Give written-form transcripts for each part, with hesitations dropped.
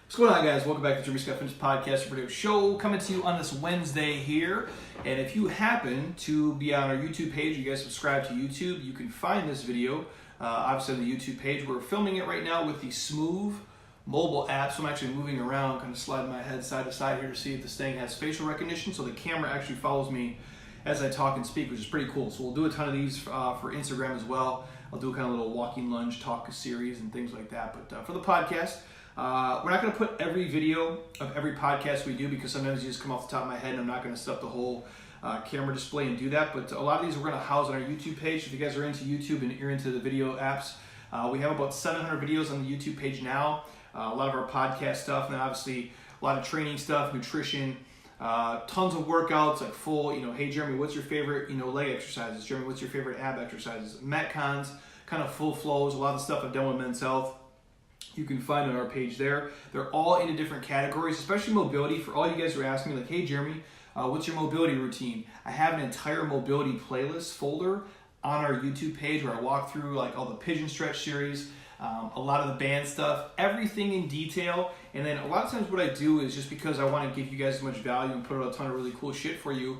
What's going on, guys? Welcome back to Jeremy Scott Fitness Podcast video show, coming to you on this Wednesday here. And if you happen to be on our YouTube page, you guys subscribe to YouTube, you can find this video obviously on the YouTube page. We're filming it right now with the Smooth mobile app, so I'm actually moving around, kind of sliding my head side to side here to see if this thing has facial recognition, so the camera actually follows me as I talk and speak, which is pretty cool. So we'll do a ton of these for Instagram as well. I'll do a kind of little walking lunge talk series and things like that. But for the podcast, we're not going to put every video of every podcast we do, because sometimes you just come off the top of my head and I'm not going to set up the whole camera display and do that. But a lot of these we're going to house on our YouTube page. If you guys are into YouTube and you're into the video apps, we have about 700 videos on the YouTube page now. A lot of our podcast stuff, and then obviously a lot of training stuff, nutrition, tons of workouts, like full, hey Jeremy, what's your favorite, leg exercises? Jeremy, what's your favorite ab exercises? Metcons, kind of full flows, a lot of the stuff I've done with Men's Health. You can find on our page there. They're all into different categories, especially mobility. For all you guys who are asking me, like, hey Jeremy, what's your mobility routine? I have an entire mobility playlist folder on our YouTube page where I walk through like all the pigeon stretch series, a lot of the band stuff, everything in detail. And then a lot of times what I do is, just because I want to give you guys as much value and put out a ton of really cool shit for you,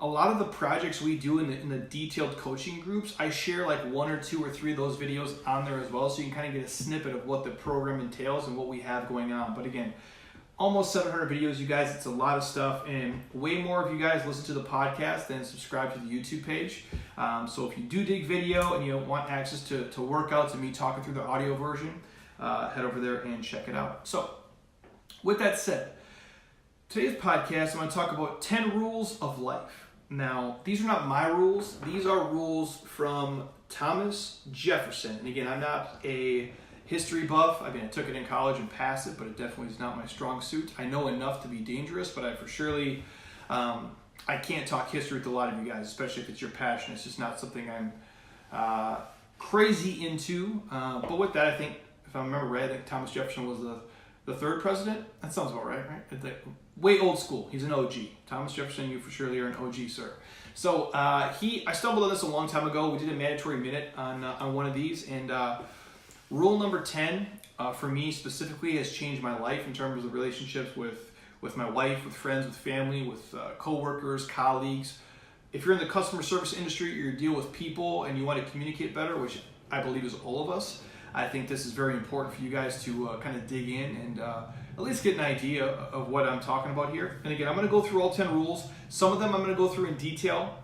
a lot of the projects we do in the detailed coaching groups, I share like 1 or 2 or 3 of those videos on there as well, so you can kind of get a snippet of what the program entails and what we have going on. But again, almost 700 videos, you guys. It's a lot of stuff, and way more of you guys listen to the podcast than subscribe to the YouTube page. So if you do dig video and you want access to workouts and me talking through the audio version, head over there and check it out. So with that said, today's podcast, I'm going to talk about 10 rules of life. Now, these are not my rules. These are rules from Thomas Jefferson. And again, I'm not a history buff. I mean, I took it in college and passed it, but it definitely is not my strong suit. I know enough to be dangerous, but I for surely, I can't talk history with a lot of you guys, especially if it's your passion. It's just not something I'm crazy into. But with that, I think, if I remember right, I think Thomas Jefferson was the third president. That sounds about right? Way old school. He's an OG. Thomas Jefferson, you for surely are an OG, sir. So I stumbled on this a long time ago. We did a mandatory minute on one of these, and rule number 10 for me specifically has changed my life in terms of relationships with my wife, with friends, with family, with co-workers, colleagues. If you're in the customer service industry, or you deal with people and you want to communicate better, which I believe is all of us, I think this is very important for you guys to kind of dig in and at least get an idea of what I'm talking about here. And again, I'm going to go through all 10 rules. Some of them I'm going to go through in detail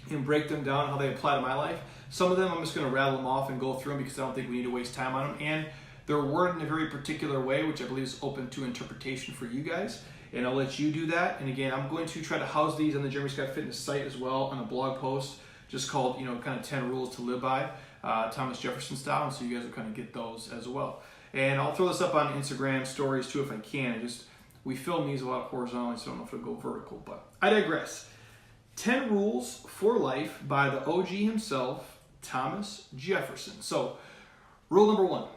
and break them down, how they apply to my life. Some of them I'm just going to rattle them off and go through them, because I don't think we need to waste time on them. And they're worded in a very particular way, which I believe is open to interpretation for you guys. And I'll let you do that. And again, I'm going to try to house these on the Jeremy Scott Fitness site as well, on a blog post just called, kind of 10 rules to live by, Thomas Jefferson style. And so you guys will kind of get those as well. And I'll throw this up on Instagram stories too if I can. We film these a lot horizontally, so I don't know if it'll go vertical, but I digress. 10 rules for life by the OG himself, Thomas Jefferson. So, rule number 1,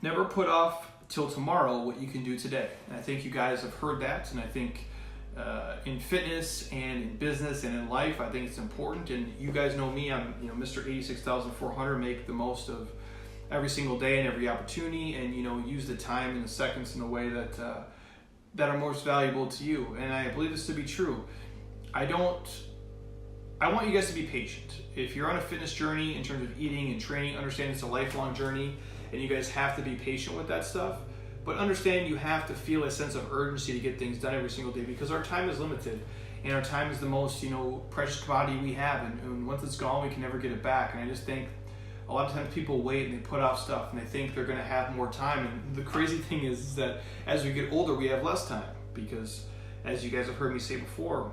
never put off till tomorrow what you can do today. And I think you guys have heard that, and I think in fitness and in business and in life, I think it's important. And you guys know me, I'm Mr. 86,400, make the most of every single day and every opportunity, and use the time and the seconds in the way that are most valuable to you. And I believe this to be true. I want you guys to be patient. If you're on a fitness journey in terms of eating and training, understand it's a lifelong journey, and you guys have to be patient with that stuff. But understand you have to feel a sense of urgency to get things done every single day, because our time is limited, and our time is the most precious commodity we have, and once it's gone, we can never get it back. And I just think a lot of times people wait and they put off stuff and they think they're going to have more time. And the crazy thing is that as we get older, we have less time, because as you guys have heard me say before,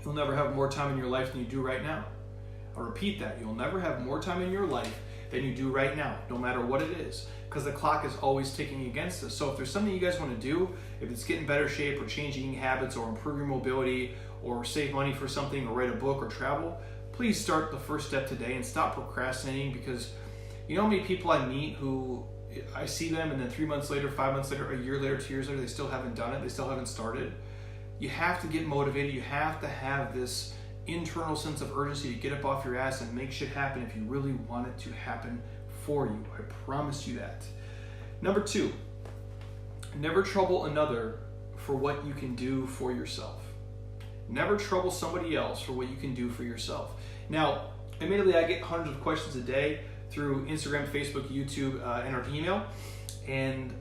you'll never have more time in your life than you do right now. I'll repeat that. You'll never have more time in your life than you do right now, no matter what it is, because the clock is always ticking against us. So if there's something you guys want to do, if it's get in better shape or change eating habits or improve your mobility or save money for something or write a book or travel, please start the first step today and stop procrastinating. Because you know how many people I meet who I see them and then 3 months later, 5 months later, a year later, 2 years later, they still haven't done it, they still haven't started. You have to get motivated. You have to have this internal sense of urgency to get up off your ass and make shit happen if you really want it to happen for you. I promise you that. Number 2, Never trouble another for what you can do for yourself. Never trouble somebody else for what you can do for yourself. Now, admittedly, I get hundreds of questions a day through Instagram, Facebook, YouTube, and our email. And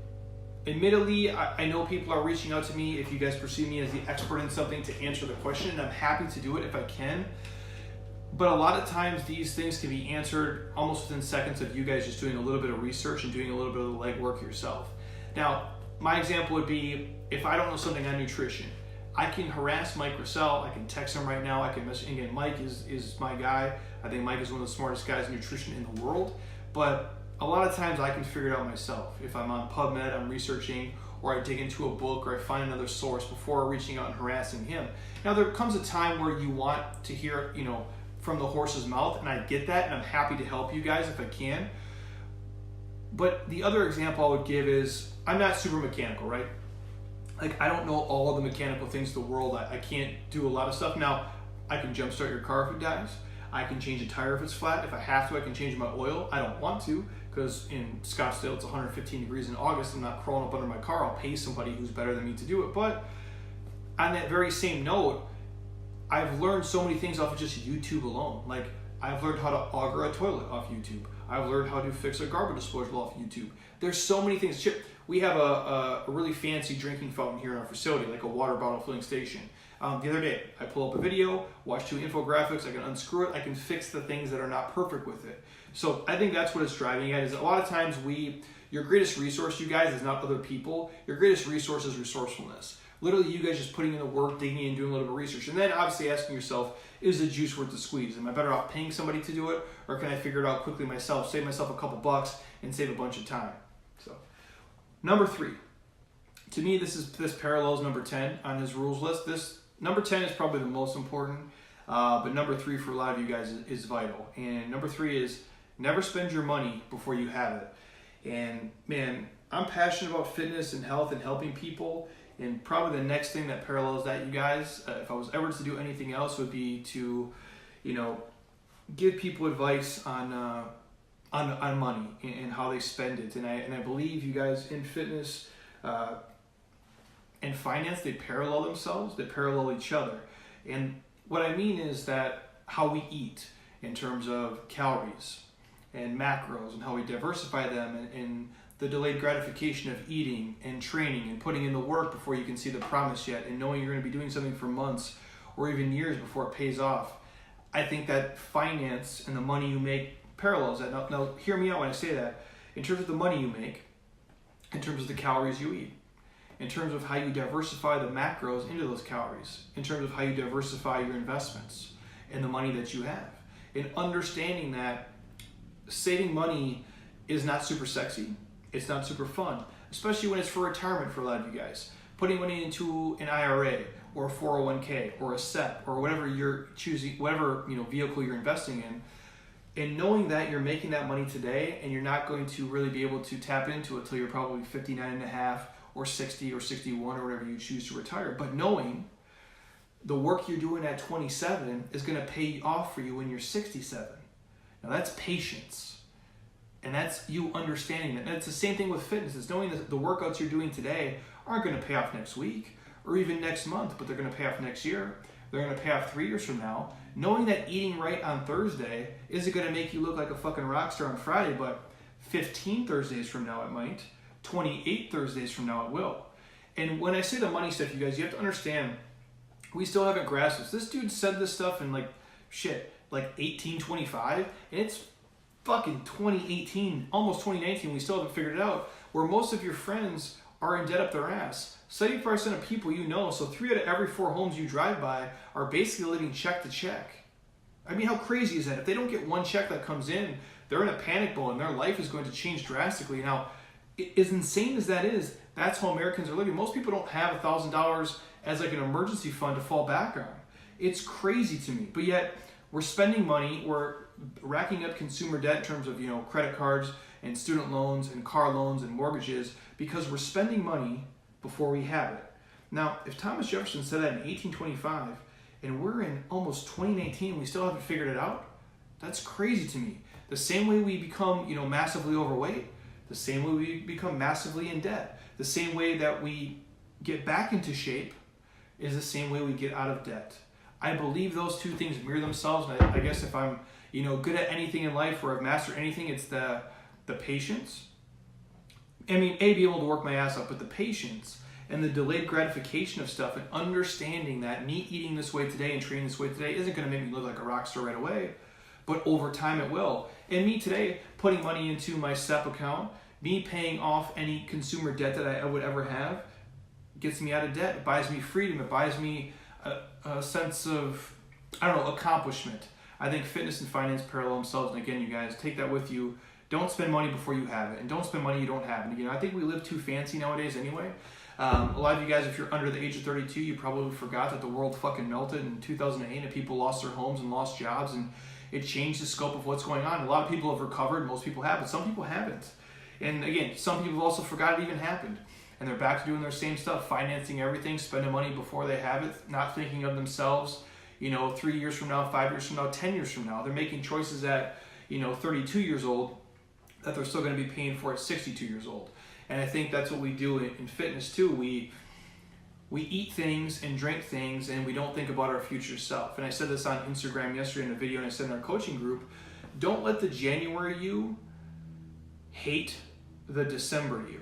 admittedly, I know people are reaching out to me if you guys perceive me as the expert in something to answer the question, and I'm happy to do it if I can. But a lot of times these things can be answered almost within seconds of you guys just doing a little bit of research and doing a little bit of the legwork yourself. Now, my example would be if I don't know something on nutrition, I can harass Mike Russell. I can text him right now. I can message. Again, Mike is my guy. I think Mike is one of the smartest guys in nutrition in the world. But a lot of times I can figure it out myself. If I'm on PubMed, I'm researching, or I dig into a book, or I find another source before reaching out and harassing him. Now, there comes a time where you want to hear, from the horse's mouth, and I get that, and I'm happy to help you guys if I can. But the other example I would give is, I'm not super mechanical, right? Like, I don't know all of the mechanical things in the world. I can't do a lot of stuff. Now, I can jumpstart your car if it dies. I can change a tire if it's flat. If I have to, I can change my oil. I don't want to, because in Scottsdale, it's 115 degrees in August. I'm not crawling up under my car. I'll pay somebody who's better than me to do it. But on that very same note, I've learned so many things off of just YouTube alone. Like, I've learned how to auger a toilet off YouTube. I've learned how to fix a garbage disposal off YouTube. There's so many things. Chip, we have a really fancy drinking fountain here in our facility, like a water bottle filling station. The other day, I pull up a video, watch 2 infographics, I can unscrew it, I can fix the things that are not perfect with it. So I think that's what it's driving at, is a lot of times your greatest resource, you guys, is not other people. Your greatest resource is resourcefulness. Literally, you guys just putting in the work, digging in, doing a little bit of research. And then obviously asking yourself, is the juice worth the squeeze? Am I better off paying somebody to do it, or can I figure it out quickly myself, save myself a couple bucks, and save a bunch of time? So, number 3. To me, this parallels number 10 on his rules list. This number 10 is probably the most important, but number 3 for a lot of you guys is vital. And number 3 is never spend your money before you have it. And man, I'm passionate about fitness and health and helping people. And probably the next thing that parallels that, you guys, if I was ever to do anything else, would be to, give people advice on money and how they spend it. And I believe you guys in fitness and finance, they parallel themselves, they parallel each other. And what I mean is that how we eat in terms of calories and macros and how we diversify them and the delayed gratification of eating and training and putting in the work before you can see the promise yet, and knowing you're going to be doing something for months or even years before it pays off. I think that finance and the money you make parallels that. Now hear me out when I say that. In terms of the money you make, in terms of the calories you eat, in terms of how you diversify the macros into those calories, in terms of how you diversify your investments and the money that you have, and understanding that saving money is not super sexy. It's not super fun, especially when it's for retirement for a lot of you guys. Putting money into an IRA or a 401k or a SEP or whatever you're choosing, whatever vehicle you're investing in, and knowing that you're making that money today and you're not going to really be able to tap into it till you're probably 59 and a half or 60 or 61 or whatever you choose to retire. But knowing the work you're doing at 27 is going to pay off for you when you're 67. Now that's patience. And that's you understanding that. And it's the same thing with fitness. It's knowing that the workouts you're doing today aren't going to pay off next week or even next month, but they're going to pay off next year. They're going to pay off 3 years from now. Knowing that eating right on Thursday isn't going to make you look like a fucking rock star on Friday, but 15 Thursdays from now it might. 28 Thursdays from now it will. And when I say the money stuff, you guys, you have to understand, we still haven't grasped this. This dude said this stuff in like 1825, and it's fucking 2018, almost 2019, we still haven't figured it out, where most of your friends are in debt up their ass. 70% of people so 3 out of every 4 homes you drive by are basically living check to check. I mean, how crazy is that? If they don't get one check that comes in, they're in a panic mode and their life is going to change drastically. Now, as insane as that is, that's how Americans are living. Most people don't have $1,000 as like an emergency fund to fall back on. It's crazy to me, but yet we're spending money, we're racking up consumer debt in terms of credit cards and student loans and car loans and mortgages because we're spending money before we have it. Now, if Thomas Jefferson said that in 1825 and we're in almost 2019 and we still haven't figured it out, that's crazy to me. The same way we become massively overweight, The same way we become massively in debt. The same way that we get back into shape is the same way we get out of debt. I believe those two things mirror themselves, and I guess if I'm good at anything in life or I've mastered anything, it's the patience. I mean, be able to work my ass up, but the patience and the delayed gratification of stuff and understanding that me eating this way today and training this way today isn't going to make me look like a rock star right away, but over time it will. And me today putting money into my SEP account, me paying off any consumer debt that I would ever have, gets me out of debt. It buys me freedom. It buys me a sense of, accomplishment. I think fitness and finance parallel themselves. And again, you guys, take that with you. Don't spend money before you have it. And don't spend money you don't have. And again, I think we live too fancy nowadays anyway. A lot of you guys, if you're under the age of 32, you probably forgot that the world fucking melted in 2008 and people lost their homes and lost jobs, and it changed the scope of what's going on. A lot of people have recovered. Most people have, but some people haven't. And again, some people have also forgot it even happened. And they're back to doing their same stuff, financing everything, spending money before they have it, not thinking of themselves, 3 years from now, 5 years from now, 10 years from now. They're making choices at, 32 years old that they're still going to be paying for at 62 years old. And I think that's what we do in fitness too. We eat things and drink things and we don't think about our future self. And I said this on Instagram yesterday in a video, and I said in our coaching group, don't let the January you hate the December you.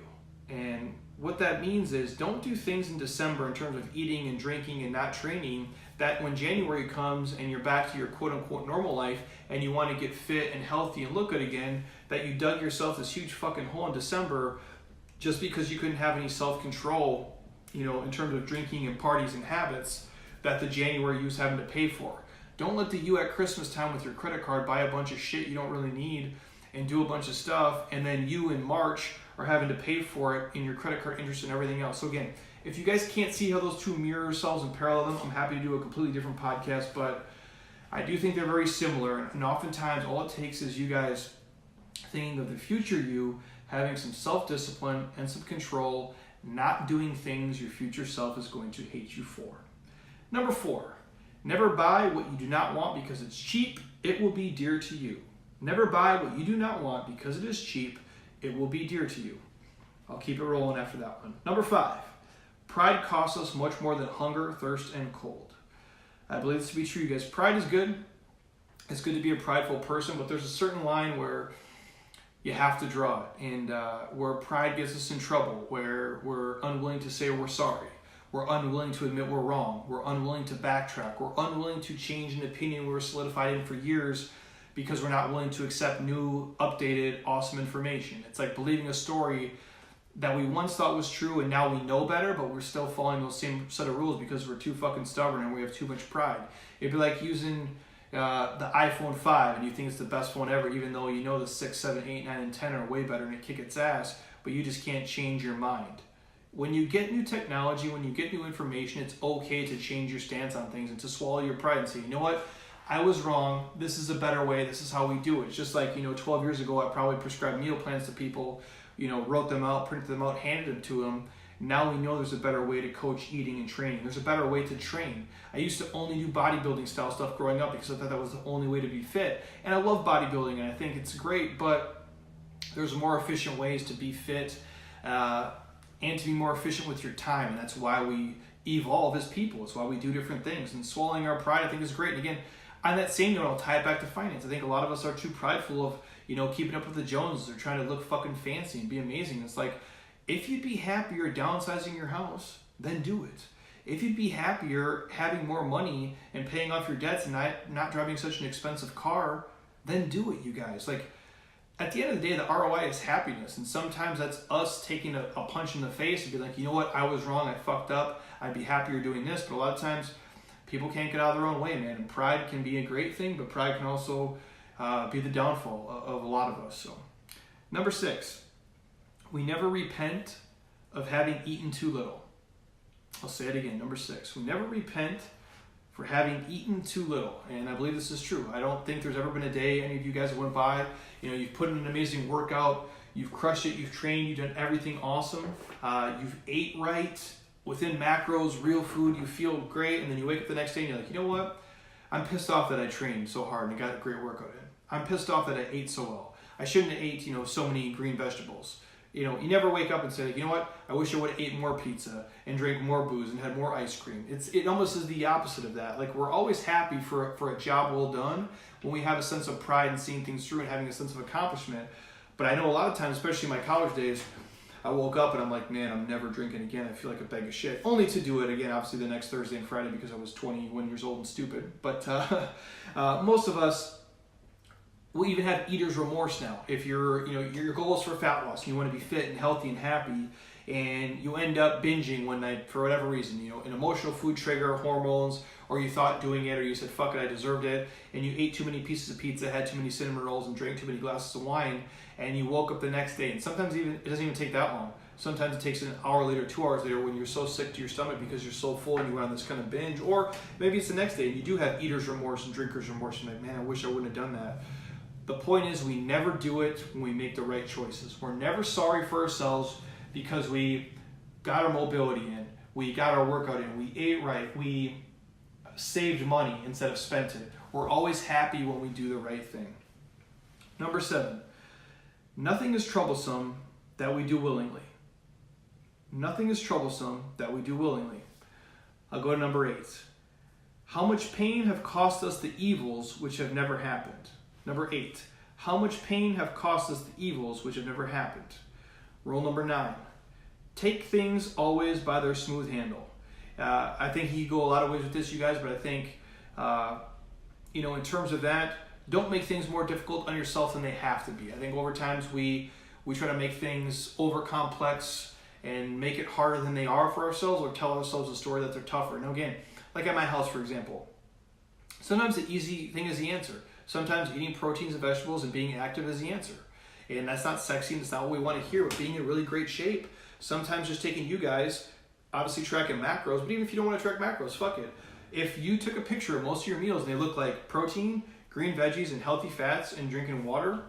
And what that means is don't do things in December in terms of eating and drinking and not training that when January comes and you're back to your quote-unquote normal life and you want to get fit and healthy and look good again, that you dug yourself this huge fucking hole in December just because you couldn't have any self-control, in terms of drinking and parties and habits that the January you was having to pay for. Don't let the you at Christmas time with your credit card buy a bunch of shit you don't really need and do a bunch of stuff, and then you in March are having to pay for it in your credit card interest and everything else. So again, if you guys can't see how those two mirror themselves and parallel them, I'm happy to do a completely different podcast, but I do think they're very similar, and oftentimes all it takes is you guys thinking of the future you, having some self-discipline and some control, not doing things your future self is going to hate you for. Number 4, never buy what you do not want because it's cheap, it will be dear to you. Never buy what you do not want because it is cheap, it will be dear to you. I'll keep it rolling after that one. Number 5, pride costs us much more than hunger, thirst, and cold. I believe this to be true, you guys. Pride is good. It's good to be a prideful person, but there's a certain line where you have to draw it, and where pride gets us in trouble, where we're unwilling to say we're sorry. We're unwilling to admit we're wrong. We're unwilling to backtrack. We're unwilling to change an opinion we were solidified in for years because we're not willing to accept new, updated, awesome information. It's like believing a story that we once thought was true and now we know better, but we're still following those same set of rules because we're too fucking stubborn and we have too much pride. It'd be like using the iPhone 5 and you think it's the best phone ever, even though you know the 6, 7, 8, 9, and 10 are way better and it kick its ass, but you just can't change your mind. When you get new technology, when you get new information, it's okay to change your stance on things and to swallow your pride and say, you know what? I was wrong. This is a better way. This is how we do it. It's just like, 12 years ago, I probably prescribed meal plans to people, wrote them out, printed them out, handed them to them. Now we know there's a better way to coach eating and training. There's a better way to train. I used to only do bodybuilding style stuff growing up because I thought that was the only way to be fit. And I love bodybuilding and I think it's great, but there's more efficient ways to be fit and to be more efficient with your time. And that's why we evolve as people. It's why we do different things. And swallowing our pride, I think, is great. And again, on that same note, I'll tie it back to finance. I think a lot of us are too prideful of, keeping up with the Joneses or trying to look fucking fancy and be amazing. It's like, if you'd be happier downsizing your house, then do it. If you'd be happier having more money and paying off your debts and not driving such an expensive car, then do it, you guys. Like, at the end of the day, the ROI is happiness. And sometimes that's us taking a punch in the face and be like, you know what, I was wrong, I fucked up, I'd be happier doing this. But a lot of times, people can't get out of their own way, man. And pride can be a great thing, but pride can also be the downfall of a lot of us. So, number 6, we never repent of having eaten too little. I'll say it again, number 6. We never repent for having eaten too little. And I believe this is true. I don't think there's ever been a day any of you guys went by, you've put in an amazing workout, you've crushed it, you've trained, you've done everything awesome, you've ate right, within macros, real food, you feel great, and then you wake up the next day and you're like, you know what? I'm pissed off that I trained so hard and I got a great workout in. I'm pissed off that I ate so well. I shouldn't have ate, so many green vegetables. You never wake up and say, you know what, I wish I would have ate more pizza and drank more booze and had more ice cream. It almost is the opposite of that. Like, we're always happy for a job well done when we have a sense of pride in seeing things through and having a sense of accomplishment. But I know a lot of times, especially in my college days, I woke up and I'm like, man, I'm never drinking again. I feel like a bag of shit. Only to do it again, obviously, the next Thursday and Friday because I was 21 years old and stupid. But most of us will even have eater's remorse now. If your goal is for fat loss, you want to be fit and healthy and happy, and you end up binging one night for whatever reason, an emotional food trigger, hormones, or you thought doing it, or you said, fuck it, I deserved it, and you ate too many pieces of pizza, had too many cinnamon rolls, and drank too many glasses of wine, and you woke up the next day, and sometimes it doesn't even take that long. Sometimes it takes an hour later, 2 hours later, when you're so sick to your stomach because you're so full and you went on this kind of binge, or maybe it's the next day and you do have eater's remorse and drinker's remorse, and you're like, man, I wish I wouldn't have done that. The point is, we never do it when we make the right choices. We're never sorry for ourselves because we got our mobility in, we got our workout in, we ate right, we saved money instead of spent it. We're always happy when we do the right thing. Number 7, nothing is troublesome that we do willingly. Nothing is troublesome that we do willingly. I'll go to number 8. How much pain have cost us the evils which have never happened? Number 8, how much pain have cost us the evils which have never happened? Rule number 9, take things always by their smooth handle. I think you go a lot of ways with this, you guys, but I think, in terms of that, don't make things more difficult on yourself than they have to be. I think over times we try to make things over complex and make it harder than they are for ourselves, or tell ourselves a story that they're tougher. Now again, like at my house, for example, sometimes the easy thing is the answer. Sometimes eating proteins and vegetables and being active is the answer. And that's not sexy and it's not what we want to hear, but being in really great shape. Sometimes just taking you guys, obviously tracking macros, but even if you don't want to track macros, fuck it. If you took a picture of most of your meals and they look like protein, green veggies, and healthy fats and drinking water,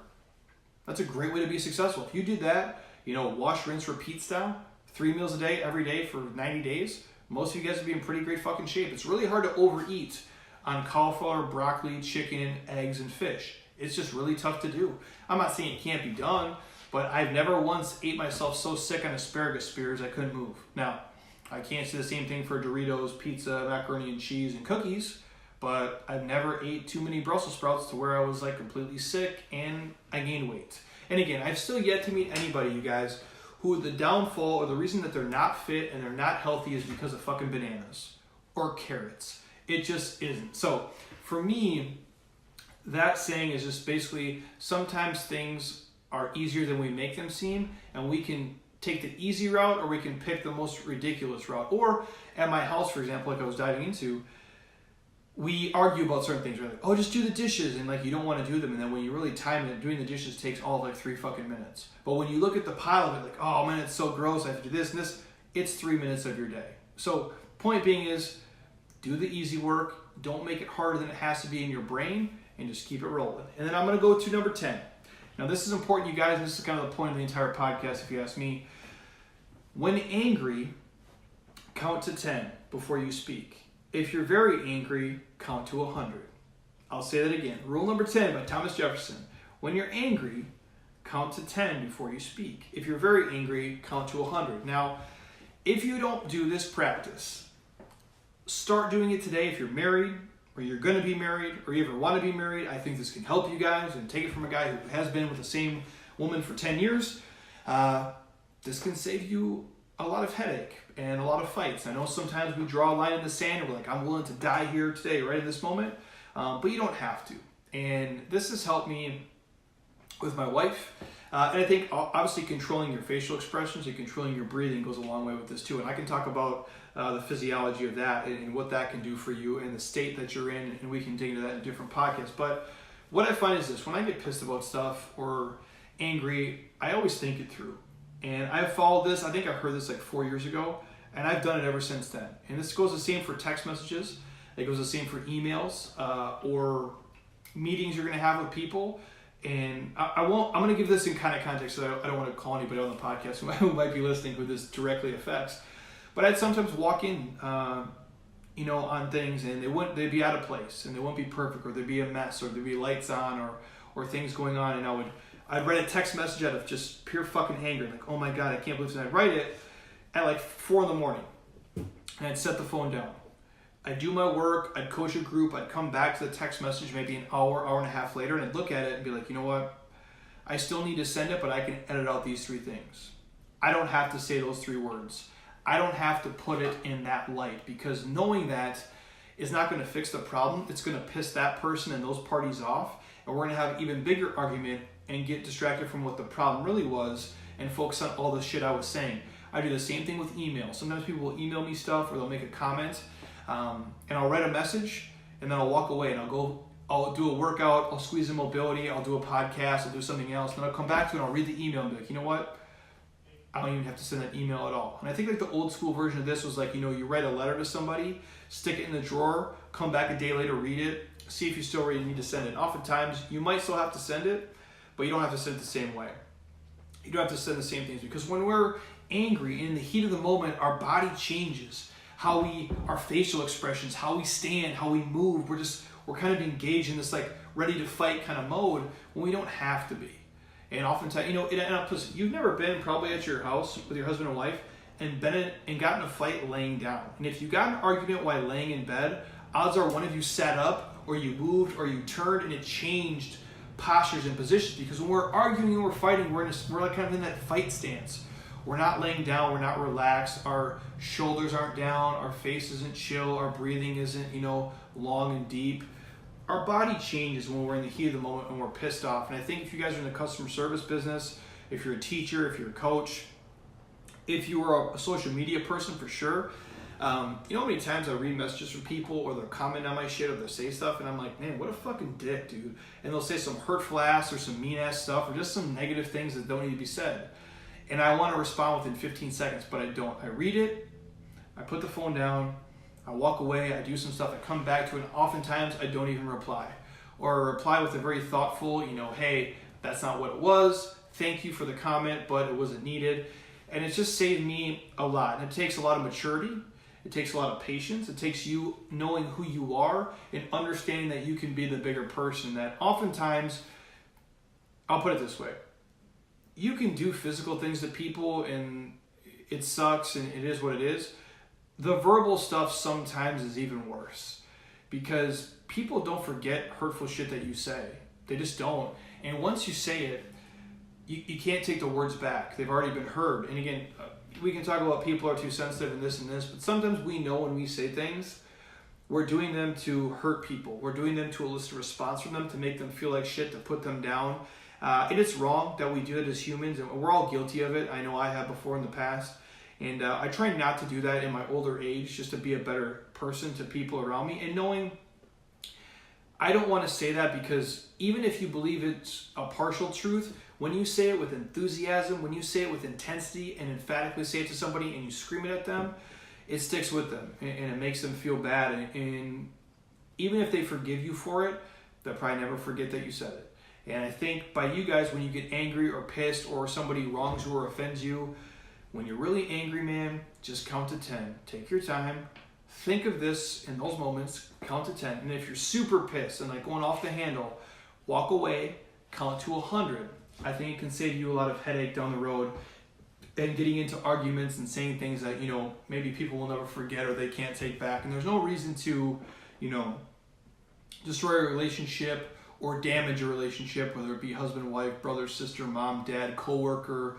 that's a great way to be successful. If you did that, wash, rinse, repeat style, 3 meals a day, every day for 90 days, most of you guys would be in pretty great fucking shape. It's really hard to overeat on cauliflower, broccoli, chicken, eggs, and fish. It's just really tough to do. I'm not saying it can't be done, but I've never once ate myself so sick on asparagus spears I couldn't move. Now, I can't say the same thing for Doritos, pizza, macaroni and cheese, and cookies, but I've never ate too many Brussels sprouts to where I was like completely sick and I gained weight. And again, I've still yet to meet anybody, you guys, who the downfall or the reason that they're not fit and they're not healthy is because of fucking bananas or carrots. It just isn't. So for me, that saying is just basically sometimes things are easier than we make them seem, and we can take the easy route or we can pick the most ridiculous route. Or at my house, for example, like I was diving into, we argue about certain things. We're like, oh, just do the dishes, and like you don't want to do them, and then when you really time it, doing the dishes takes all of like 3 fucking minutes. But when you look at the pile of it, like, oh man, it's so gross, I have to do this and this, it's 3 minutes of your day. So point being is, do the easy work, don't make it harder than it has to be in your brain, and just keep it rolling. And then I'm going to go to number 10. Now this is important, you guys, this is kind of the point of the entire podcast if you ask me. When angry, count to 10 before you speak. If you're very angry, count to 100. I'll say that again. Rule number 10 by Thomas Jefferson. When you're angry, count to 10 before you speak. If you're very angry, count to 100. Now, if you don't do this practice, start doing it today. If you're married, or you're going to be married, or you ever want to be married, I think this can help you guys, and take it from a guy who has been with the same woman for 10 years. This can save you a lot of headache and a lot of fights. I know sometimes we draw a line in the sand and we're like, I'm willing to die here today, right in this moment, but you don't have to. And this has helped me with my wife. And I think obviously controlling your facial expressions and controlling your breathing goes a long way with this too. And I can talk about the physiology of that and what that can do for you and the state that you're in, and we can dig into that in different podcasts. But what I find is this: when I get pissed about stuff or angry, I always think it through. And I've followed this, I think I heard this like 4 years ago, and I've done it ever since then. And this goes the same for text messages, it goes the same for emails, or meetings you're gonna have with people. And I'm going to give this in kind of context, so I don't want to call anybody on the podcast who might be listening who this directly affects. But I'd sometimes walk in, on things, and they'd be out of place, and they wouldn't be perfect, or there'd be a mess, or there'd be lights on, or things going on, and I'd write a text message out of just pure fucking anger, like, oh my God, I can't believe this. And I'd write it at like 4 in the morning, and I'd set the phone down. I'd do my work, I'd coach a group, I'd come back to the text message maybe an hour, hour and a half later, and I'd look at it and be like, you know what? I still need to send it, but I can edit out these 3 things. I don't have to say those 3 words. I don't have to put it in that light, because knowing that is not going to fix the problem. It's going to piss that person and those parties off, and we're going to have an even bigger argument and get distracted from what the problem really was and focus on all the shit I was saying. I do the same thing with email. Sometimes people will email me stuff, or they'll make a comment, and I'll write a message, and then I'll walk away, and I'll do a workout, I'll squeeze in mobility, I'll do a podcast, I'll do something else, and then I'll come back to it and I'll read the email and be like, you know what? I don't even have to send that email at all. And I think like the old school version of this was like, you write a letter to somebody, stick it in the drawer, come back a day later, read it, see if you still really need to send it. And oftentimes you might still have to send it, but you don't have to send it the same way. You don't have to send the same things, because when we're angry, in the heat of the moment, our body changes. Our facial expressions, how we stand, how we move, we're kind of engaged in this like ready to fight kind of mode when we don't have to be. And oftentimes, listen, you've never been probably at your house with your husband and wife and gotten a fight laying down. And if you got an argument while laying in bed, odds are one of you sat up, or you moved, or you turned, and it changed postures and positions. Because when we're arguing and we're fighting, we're like kind of in that fight stance. We're not laying down, we're not relaxed, our shoulders aren't down, our face isn't chill, our breathing isn't, long and deep. Our body changes when we're in the heat of the moment and we're pissed off. And I think if you guys are in the customer service business, if you're a teacher, if you're a coach, if you are a social media person for sure, how many times I read messages from people, or they'll comment on my shit, or they'll say stuff, and I'm like, man, what a fucking dick, dude. And they'll say some hurtful ass or some mean ass stuff, or just some negative things that don't need to be said. And I want to respond within 15 seconds, but I don't. I read it, I put the phone down, I walk away, I do some stuff, I come back to it, and oftentimes I don't even reply. Or I reply with a very thoughtful, hey, that's not what it was, thank you for the comment, but it wasn't needed. And it's just saved me a lot. And it takes a lot of maturity, it takes a lot of patience, it takes you knowing who you are and understanding that you can be the bigger person. That oftentimes, I'll put it this way, you can do physical things to people and it sucks and it is what it is. The verbal stuff sometimes is even worse, because people don't forget hurtful shit that you say. They just don't. And once you say it, you can't take the words back. They've already been heard. And again, we can talk about people are too sensitive and this, but sometimes we know when we say things, we're doing them to hurt people. We're doing them to elicit a response from them, to make them feel like shit, to put them down. And it's wrong that we do it as humans, and we're all guilty of it. I know I have before in the past. And I try not to do that in my older age, just to be a better person to people around me. And knowing I don't want to say that, because even if you believe it's a partial truth, when you say it with enthusiasm, when you say it with intensity and emphatically say it to somebody and you scream it at them, it sticks with them and it makes them feel bad. And even if they forgive you for it, they'll probably never forget that you said it. And I think by you guys, when you get angry or pissed or somebody wrongs you or offends you, when you're really angry, man, just count to 10. Take your time. Think of this in those moments. Count to 10. And if you're super pissed and like going off the handle, walk away, count to 100. I think it can save you a lot of headache down the road and getting into arguments and saying things that, maybe people will never forget or they can't take back. And there's no reason to, destroy a relationship or damage a relationship, whether it be husband, wife, brother, sister, mom, dad, coworker,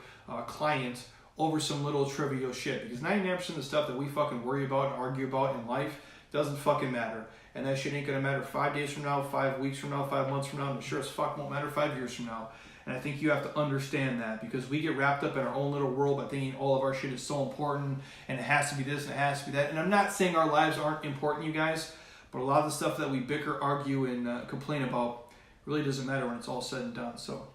client, over some little trivial shit. Because 99% of the stuff that we fucking worry about and argue about in life doesn't fucking matter. And that shit ain't gonna matter 5 days from now, 5 weeks from now, 5 months from now, and sure as fuck won't matter 5 years from now. And I think you have to understand that, because we get wrapped up in our own little world by thinking all of our shit is so important and it has to be this and it has to be that. And I'm not saying our lives aren't important, you guys, but a lot of the stuff that we bicker, argue, and complain about really doesn't matter when it's all said and done. So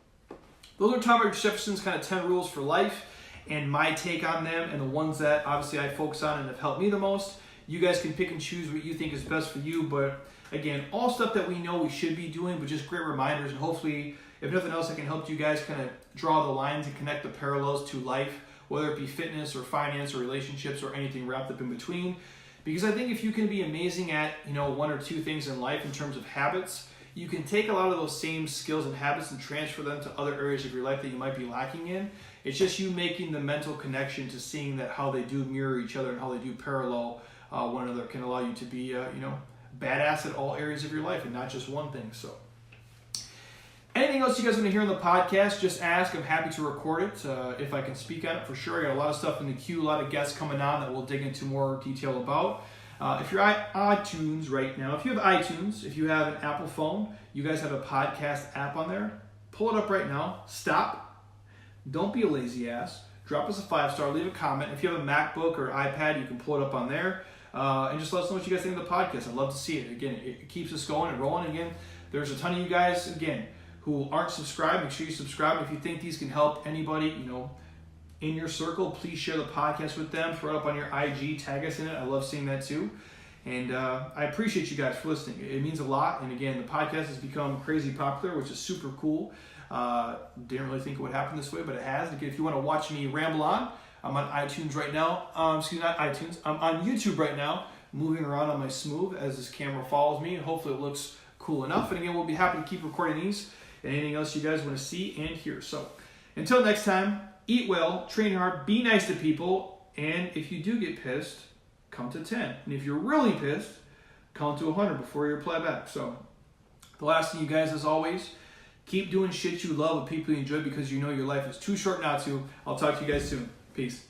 those are Thomas Jefferson's kind of 10 rules for life and my take on them, and the ones that obviously I focus on and have helped me the most. You guys can pick and choose what you think is best for you, but again, all stuff that we know we should be doing, but just great reminders. And hopefully, if nothing else, I can help you guys kind of draw the lines and connect the parallels to life, whether it be fitness or finance or relationships or anything wrapped up in between. Because I think if you can be amazing at, 1 or 2 things in life in terms of habits, you can take a lot of those same skills and habits and transfer them to other areas of your life that you might be lacking in. It's just you making the mental connection to seeing that how they do mirror each other and how they do parallel one another can allow you to be, badass at all areas of your life and not just one thing. So, anything else you guys want to hear on the podcast, just ask. I'm happy to record it if I can speak on it for sure. I got a lot of stuff in the queue, a lot of guests coming on that we'll dig into more detail about. If you're on iTunes right now, if you have iTunes, if you have an Apple phone, you guys have a podcast app on there, pull it up right now. Stop. Don't be a lazy ass. Drop us a 5-star, leave a comment. If you have a MacBook or iPad, you can pull it up on there. And just let us know what you guys think of the podcast. I'd love to see it. Again, it keeps us going and rolling. Again, there's a ton of you guys, again, who aren't subscribed. Make sure you subscribe. If you think these can help anybody, in your circle, please share the podcast with them. Throw it up on your IG. Tag us in it. I love seeing that too. And I appreciate you guys for listening. It means a lot. And again, the podcast has become crazy popular, which is super cool. Didn't really think it would happen this way, but it has. Again, if you want to watch me ramble on, I'm on iTunes right now. Not iTunes. I'm on YouTube right now, moving around on my Smooth as this camera follows me. And hopefully it looks cool enough. And again, we'll be happy to keep recording these and anything else you guys want to see and hear. So until next time, eat well, train hard, be nice to people, and if you do get pissed, count to 10. And if you're really pissed, count to 100 before you reply back. So the last thing, you guys, as always, keep doing shit you love with people you enjoy because you know your life is too short not to. I'll talk to you guys soon. Peace.